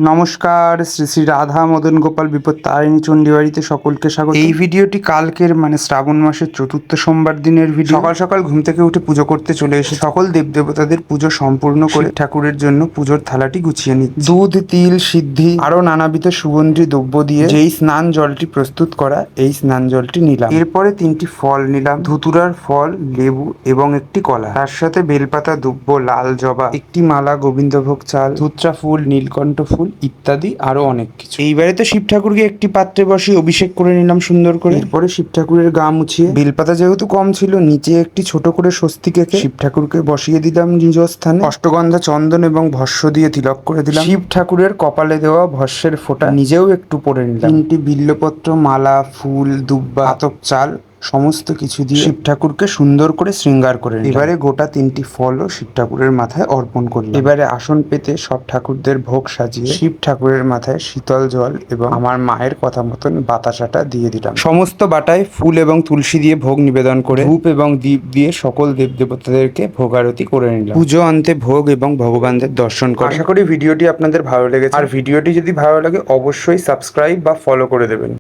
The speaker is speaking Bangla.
নমস্কার, শ্রী শ্রী রাধা মদন গোপাল বিপত্তারিণী চণ্ডীবাড়িতে সকলকে স্বাগত। এই ভিডিওটি কালকের মানে শ্রাবণ মাসের চতুর্থ সোমবার দিনের ভিডিও। সকাল সকাল ঘুম থেকে উঠে পুজো করতে চলে এসে সকল দেবদেবতাদের পুজো সম্পূর্ণ করে ঠাকুরের জন্য পুজোর থালাটি গুছিয়ে নিচ্ছি। দুধ, তিল, সিদ্ধি আরো নানাবিধ সুগন্ধি দ্রব্য দিয়ে যেই স্নান জলটি প্রস্তুত করা, এই স্নান জলটি নিলাম। এরপরে 3টি ফল নিলাম, ধুতুরার ফল, লেবু এবং একটি কলা। তার সাথে বেলপাতা, দুব্ব, লাল জবা, একটি মালা, গোবিন্দভোগ চাল, ধুত্রা ফুল, নীলকণ্ঠ ফুল ইত্যাদি আরো অনেক কিছু। এইবারে তো শিব ঠাকুরকে একটি পাত্রে বসিয়ে অভিষেক করে নিলাম সুন্দর করে। এরপরে শিব ঠাকুরের গা মুছিয়ে বেলপাতা যেহেতু কম ছিল, নিচে একটি ছোট করে স্বস্তিক এঁকে শিব ঠাকুরকে বসিয়ে দিলাম নিজ স্থানে। অষ্টগন্ধা, চন্দন এবং ভস্য দিয়ে তিলক করে দিলাম। শিব ঠাকুরের কপালে দেওয়া ভস্যের ফোঁটা নিজেও একটু পরে নিলাম। 3টি বিল্লপত্র, মালা, ফুল, দুব্বা, আতপ চাল সমস্ত কিছু দিয়ে শিব ঠাকুরকে সুন্দর করে শৃঙ্গার করে নিলাম। এবারে গোটা 3টি ফলও শিব ঠাকুরের মাথায় অর্পণ করলাম। এবারে আসন পেতে সব ঠাকুরদের ভোগ সাজিয়ে শিব ঠাকুরের মাথায় শীতল জল এবং আমার মায়ের কথা মতন বাতাসাটা দিয়ে দিলাম। সমস্ত বাটায় ফুল এবং তুলসী দিয়ে ভোগ নিবেদন করে ধূপ এবং দীপ দিয়ে সকল দেবদেবতাদেরকে ভোগারতি করে নিলাম। পুজো অন্তে ভোগ এবং ভগবানদের দর্শন করে। আশা করি ভিডিওটি আপনাদের ভালো লেগেছে। আর ভিডিওটি যদি ভালো লাগে অবশ্যই সাবস্ক্রাইব বা ফলো করে দেবেন।